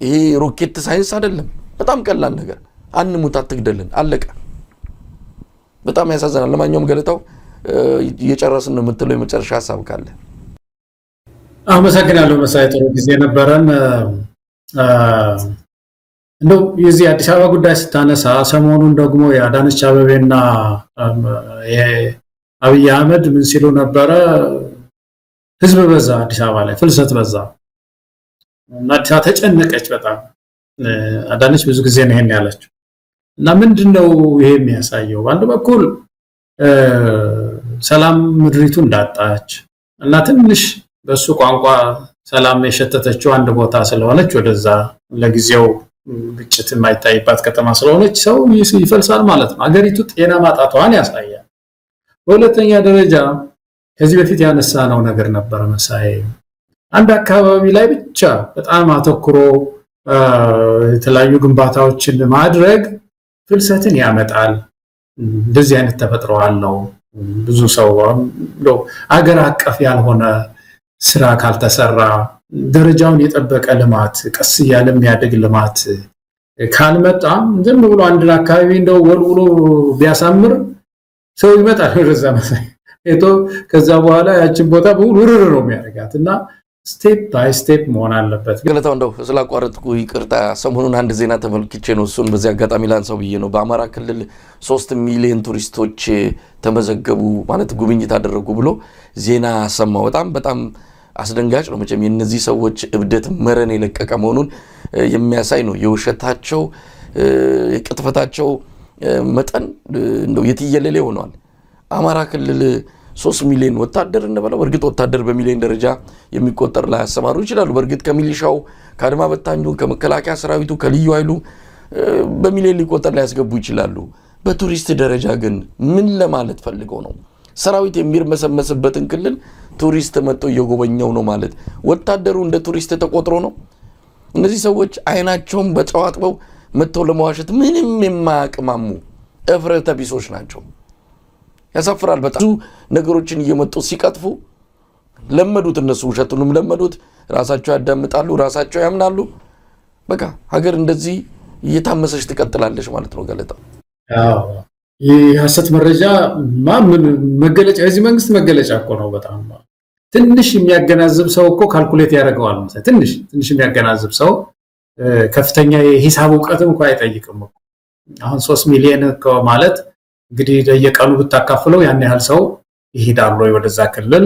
ይሄ ሮኬት ሳይንስ አይደለም። በጣም ቀላል ነገር። አንሙት፣ አትግደልን፣ አለቀ። በጣም ያሳዝናል። ለማንኛውም ገለታው እየጨረስን ነው የምትለው የመጨረሻ ሀሳብ ካለ? አመሰግናለሁ መሳይ፣ ጥሩ ጊዜ ነበረን። እንደው የዚህ አዲስ አበባ ጉዳይ ስታነሳ ሰሞኑን ደግሞ የአዳነች አቤቤና አብይ አህመድ ምን ሲሉ ነበረ? ህዝብ በዛ፣ አዲስ አበባ ላይ ፍልሰት በዛ እና አዲስ አበባ ተጨነቀች በጣም። አዳነች ብዙ ጊዜ ነው ይሄን ያለችው። እና ምንድነው ይሄ የሚያሳየው? በአንድ በኩል ሰላም ምድሪቱ እንዳጣች እና ትንሽ በሱ ቋንቋ ሰላም የሸተተችው አንድ ቦታ ስለሆነች ወደዛ ለጊዜው ግጭት የማይታይባት ከተማ ስለሆነች ሰው ይፈልሳል ማለት ነው። ሀገሪቱ ጤና ማጣቷን ያሳያል። በሁለተኛ ደረጃ ከዚህ በፊት ያነሳነው ነገር ነበር መሳይ፣ አንድ አካባቢ ላይ ብቻ በጣም አተኩሮ የተለያዩ ግንባታዎችን ማድረግ ፍልሰትን ያመጣል። እንደዚህ አይነት ተፈጥሮ አለው። ብዙ ሰው አገር አቀፍ ያልሆነ ስራ ካልተሰራ ደረጃውን የጠበቀ ልማት ቀስ እያለ የሚያድግ ልማት ካልመጣም ዝም ብሎ አንድ አካባቢ እንደው ወልውሎ ቢያሳምር ሰው ይመጣል ወደዛ መሳይ እቶ ከዛ በኋላ ያችን ቦታ በሙሉ ርር ነው የሚያደርጋት እና ስቴፕ ባይ ስቴፕ መሆን አለበት። ገለታው እንደው ስላቋረጥኩ ይቅርታ። ሰሞኑን አንድ ዜና ተመልክቼ ነው እሱን በዚህ አጋጣሚ ላንሳው ብዬ ነው። በአማራ ክልል 3 ሚሊዮን ቱሪስቶች ተመዘገቡ ማለት ጉብኝት አደረጉ ብሎ ዜና ሰማሁ። በጣም አስደንጋጭ ነው። መቼም የነዚህ ሰዎች እብደት መረን የለቀቀ መሆኑን የሚያሳይ ነው። የውሸታቸው የቅጥፈታቸው መጠን እንደው የትየለሌ ሆኗል። አማራ ክልል 3 ሚሊዮን ወታደር እንበለው። በእርግጥ ወታደር በሚሊዮን ደረጃ የሚቆጠር ላይ ያሰማሩ ይችላሉ። በእርግጥ ከሚሊሻው ከአድማ በታኙ ከመከላከያ ሰራዊቱ ከልዩ ኃይሉ በሚሊዮን ሊቆጠር ላይ ያስገቡ ይችላሉ። በቱሪስት ደረጃ ግን ምን ለማለት ፈልገው ነው? ሰራዊት የሚርመሰመስበትን ክልል ቱሪስት መጥቶ እየጎበኘው ነው ማለት ወታደሩ እንደ ቱሪስት ተቆጥሮ ነው? እነዚህ ሰዎች አይናቸውን በጨዋጥበው መጥተው ለመዋሸት ምንም የማያቅማሙ እፍረተ ቢሶች ናቸው። ያሳፍራል። በጣም ብዙ ነገሮችን እየመጡ ሲቀጥፉ ለመዱት። እነሱ ውሸቱንም ለመዱት። ራሳቸው ያዳምጣሉ፣ ራሳቸው ያምናሉ። በቃ ሀገር እንደዚህ እየታመሰች ትቀጥላለች ማለት ነው። ገለታው የሐሰት መረጃ ምን መገለጫ የዚህ መንግስት መገለጫ እኮ ነው። በጣም ትንሽ የሚያገናዝብ ሰው እኮ ካልኩሌት ያደርገዋል ማለት ትንሽ የሚያገናዝብ ሰው ከፍተኛ የሂሳብ ዕውቀትም እንኳን አይጠይቅም እኮ። አሁን 3 ሚሊዮን እኮ ማለት እንግዲህ ለየቀኑ ብታካፍለው ያን ያህል ሰው ይሄዳል ወይ ወደዛ ክልል?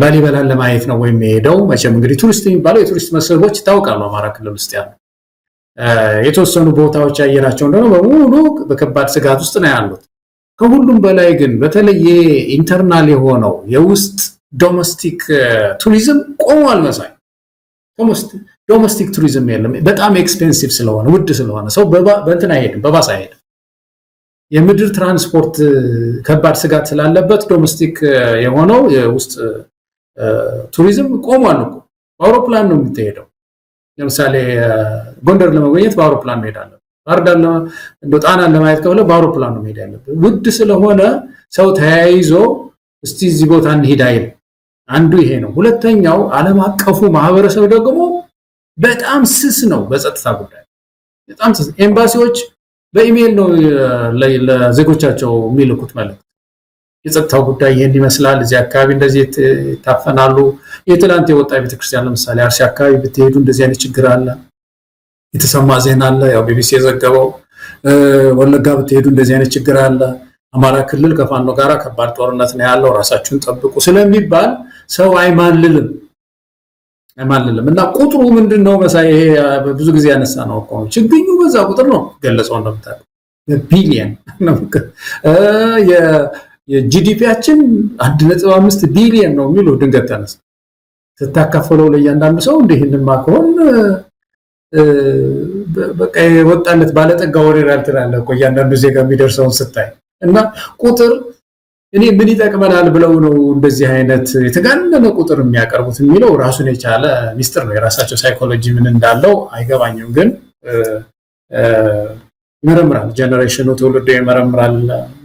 ላሊበላን ለማየት ነው ወይ የሚሄደው? መቼም እንግዲህ ቱሪስት የሚባለው የቱሪስት መስህቦች ይታወቃሉ። አማራ ክልል ውስጥ ያሉ የተወሰኑ ቦታዎች ያየናቸው እንደሆነ በሙሉ በከባድ ስጋት ውስጥ ነው ያሉት። ከሁሉም በላይ ግን በተለይ ኢንተርናል የሆነው የውስጥ ዶሜስቲክ ቱሪዝም ቆሟል መሳይ። ዶሜስቲክ ቱሪዝም የለም። በጣም ኤክስፔንሲቭ ስለሆነ ውድ ስለሆነ ሰው በእንትን አይሄድም፣ በባስ አይሄድም። የምድር ትራንስፖርት ከባድ ስጋት ስላለበት ዶሜስቲክ የሆነው የውስጥ ቱሪዝም ቆሟል እኮ። በአውሮፕላን ነው የሚሄደው። ለምሳሌ ጎንደር ለመጎብኘት በአውሮፕላን መሄድ አለበት። ባህር ዳር እንደው ጣናን ለማየት ከሆነ በአውሮፕላን ነው መሄድ ያለበት። ውድ ስለሆነ ሰው ተያይዞ እስቲ እዚህ ቦታ እንሂድ አይል። አንዱ ይሄ ነው። ሁለተኛው ዓለም አቀፉ ማህበረሰብ ደግሞ በጣም ስስ ነው በጸጥታ ጉዳይ። በጣም ስስ። ኤምባሲዎች በኢሜል ነው ለዜጎቻቸው የሚልኩት መልእክት። የጸጥታው ጉዳይ ይሄን ይመስላል፣ እዚህ አካባቢ እንደዚህ ይታፈናሉ። የትላንት የወጣ ቤተክርስቲያን ለምሳሌ አርሲ አካባቢ ብትሄዱ እንደዚህ አይነት ችግር አለ፣ የተሰማ ዜና አለ፣ ያው ቢቢሲ የዘገበው። ወለጋ ብትሄዱ እንደዚህ አይነት ችግር አለ። አማራ ክልል ከፋኖ ጋር ከባድ ጦርነት ነው ያለው፣ ራሳችሁን ጠብቁ ስለሚባል ሰው አይማልልም። እና ቁጥሩ ምንድነው መሳይ? ይሄ ብዙ ጊዜ ያነሳ ነው እኮ ችግኙ በዛ ቁጥር ነው ገለጸው እንደምታውቁ በቢሊየን ነው። የጂዲፒያችን 1.5 ቢሊየን ነው የሚለው ድንገት ተነሳ ስታካፈለው ለእያንዳንዱ ሰው እንደህንማ ከሆነ በቃ የወጣለት ባለጠጋ ወሬራል ትላለ እኮ እያንዳንዱ ዜጋ የሚደርሰውን ስታይ። እና ቁጥር እኔ ምን ይጠቅመናል ብለው ነው እንደዚህ አይነት የተጋነነ ቁጥር የሚያቀርቡት የሚለው ራሱን የቻለ ሚስጥር ነው። የራሳቸው ሳይኮሎጂ ምን እንዳለው አይገባኝም፣ ግን ይመረምራል። ጀነሬሽኑ ትውልዱ ይመረምራል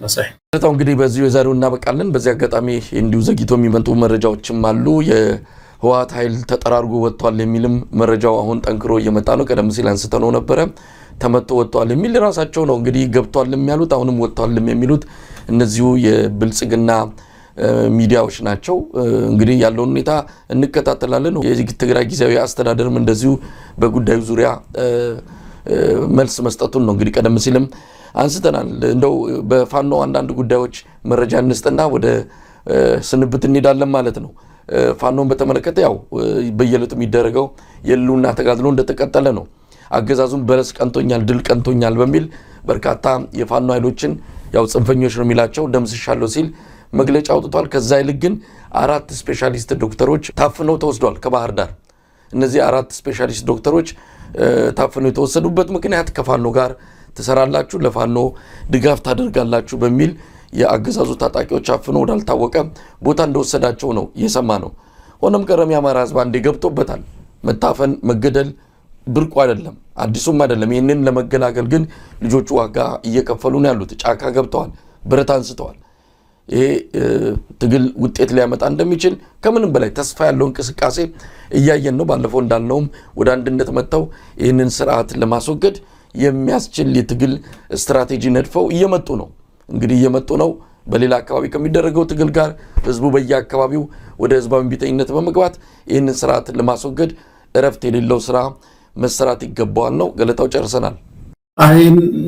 መሳይ። ታው እንግዲህ በዚህ የዛሬው እናበቃለን። በዚህ አጋጣሚ እንዲሁ ዘግይቶ የሚመጡ መረጃዎችም አሉ። የህወሓት ኃይል ተጠራርጎ ወጥቷል የሚልም መረጃው አሁን ጠንክሮ እየመጣ ነው። ቀደም ሲል አንስተነው ነበረ ተመቶ ወጥቷል የሚል ራሳቸው ነው እንግዲህ ገብቷልም ያሉት አሁንም ወጥቷልም የሚሉት እነዚሁ የብልጽግና ሚዲያዎች ናቸው። እንግዲህ ያለውን ሁኔታ እንከታተላለን። የትግራይ ጊዜያዊ አስተዳደርም እንደዚሁ በጉዳዩ ዙሪያ መልስ መስጠቱን ነው እንግዲህ ቀደም ሲልም አንስተናል። እንደው በፋኖ አንዳንድ ጉዳዮች መረጃ እንስጥና ወደ ስንብት እንሄዳለን ማለት ነው። ፋኖን በተመለከተ ያው በየለቱ የሚደረገው የህልውና ተጋድሎ እንደተቀጠለ ነው። አገዛዙን በለስ ቀንቶኛል ድል ቀንቶኛል በሚል በርካታ የፋኖ ኃይሎችን ያው ጽንፈኞች ነው የሚላቸው ደምስሻለሁ ሲል መግለጫ አውጥቷል። ከዛ ይልቅ ግን 4 ስፔሻሊስት ዶክተሮች ታፍነው ተወስደዋል ከባህር ዳር። እነዚህ 4 ስፔሻሊስት ዶክተሮች ታፍነው የተወሰዱበት ምክንያት ከፋኖ ጋር ትሰራላችሁ፣ ለፋኖ ድጋፍ ታደርጋላችሁ በሚል የአገዛዙ ታጣቂዎች አፍነው ወዳልታወቀ ቦታ እንደወሰዳቸው ነው የሰማ ነው። ሆነም ቀረም የአማራ ህዝብ አንዴ ገብቶበታል። መታፈን መገደል ብርቁ አይደለም፣ አዲሱም አይደለም። ይህንን ለመገላገል ግን ልጆቹ ዋጋ እየከፈሉ ነው ያሉት። ጫካ ገብተዋል፣ ብረት አንስተዋል። ይሄ ትግል ውጤት ሊያመጣ እንደሚችል ከምንም በላይ ተስፋ ያለው እንቅስቃሴ እያየን ነው። ባለፈው እንዳልነውም ወደ አንድነት መጥተው ይህንን ስርዓት ለማስወገድ የሚያስችል የትግል ስትራቴጂ ነድፈው እየመጡ ነው። እንግዲህ እየመጡ ነው። በሌላ አካባቢ ከሚደረገው ትግል ጋር ህዝቡ በየአካባቢው ወደ ህዝባዊ ቢተኝነት በመግባት ይህንን ስርዓት ለማስወገድ እረፍት የሌለው ስራ መሰራት ይገባዋል ነው። ገለታው ጨርሰናል። አይ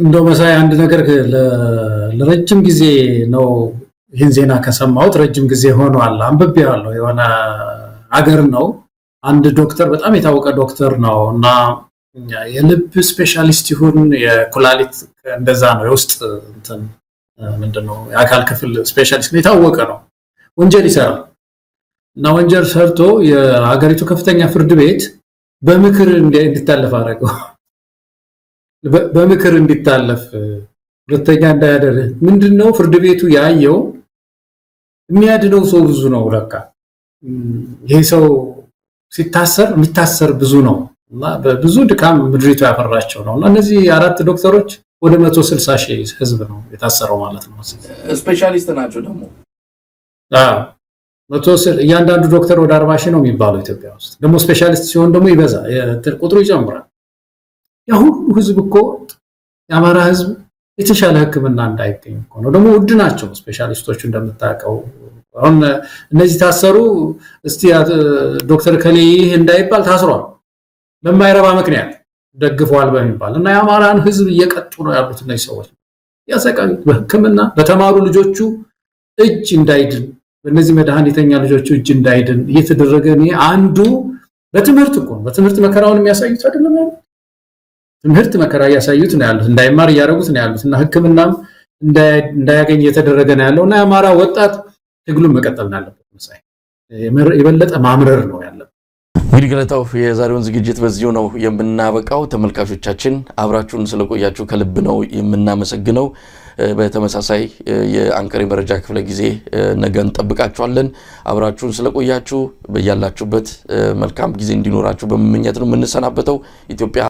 እንደው መሳይ አንድ ነገር ለረጅም ጊዜ ነው ይህን ዜና ከሰማሁት ረጅም ጊዜ ሆኗል። አንብቤዋለሁ። የሆነ አገር ነው አንድ ዶክተር በጣም የታወቀ ዶክተር ነው እና የልብ ስፔሻሊስት ይሁን የኩላሊት እንደዛ ነው የውስጥ እንትን ምንድነው የአካል ክፍል ስፔሻሊስት ነው፣ የታወቀ ነው። ወንጀል ይሰራል እና ወንጀል ሰርቶ የሀገሪቱ ከፍተኛ ፍርድ ቤት በምክር እንዲታለፍ አደረገው። በምክር እንዲታለፍ ሁለተኛ እንዳያደርግ ምንድነው ፍርድ ቤቱ ያየው የሚያድነው ሰው ብዙ ነው። ለካ ይሄ ሰው ሲታሰር የሚታሰር ብዙ ነው እና በብዙ ድካም ምድሪቱ ያፈራቸው ነው። እና እነዚህ 4 ዶክተሮች ወደ 160,000 ህዝብ ነው የታሰረው ማለት ነው። ስፔሻሊስት ናቸው ደግሞ እያንዳንዱ ዶክተር ወደ 40,000 ነው የሚባለው ኢትዮጵያ ውስጥ። ደግሞ ስፔሻሊስት ሲሆን ደግሞ ይበዛ ቁጥሩ ይጨምራል። ያ ሁሉ ህዝብ እኮ የአማራ ህዝብ የተሻለ ሕክምና እንዳይገኝ እኮ ነው። ደግሞ ውድ ናቸው ስፔሻሊስቶቹ እንደምታውቀው። አሁን እነዚህ ታሰሩ እስቲ ዶክተር ከሌ ይህ እንዳይባል ታስሯል በማይረባ ምክንያት ደግፈዋል በሚባል እና የአማራን ህዝብ እየቀጡ ነው ያሉት እነዚህ ሰዎች። ያሰቃዩት በሕክምና በተማሩ ልጆቹ እጅ እንዳይድን በእነዚህ መድኃኒተኛ ልጆቹ እጅ እንዳይድን እየተደረገ ነው። አንዱ በትምህርት እኮ በትምህርት መከራውን የሚያሳዩት አይደለም ያሉት። ትምህርት መከራ ያሳዩት ነው ያሉት፣ እንዳይማር ያደረጉት ነው ያሉት እና ሕክምናም እንዳያገኝ እየተደረገ ነው ያለውና የአማራ ወጣት ትግሉን መቀጠል አለበት። መሳይ የበለጠ ማምረር ነው ያለበት። እንግዲህ ገለታው የዛሬውን ዝግጅት በዚሁ ነው የምናበቃው። ተመልካቾቻችን አብራችሁን ስለቆያችሁ ከልብ ነው የምናመሰግነው። በተመሳሳይ የአንከር መረጃ ክፍለ ጊዜ ነገ እንጠብቃችኋለን። አብራችሁን ስለቆያችሁ በያላችሁበት መልካም ጊዜ እንዲኖራችሁ በመመኘት ነው የምንሰናበተው። ኢትዮጵያ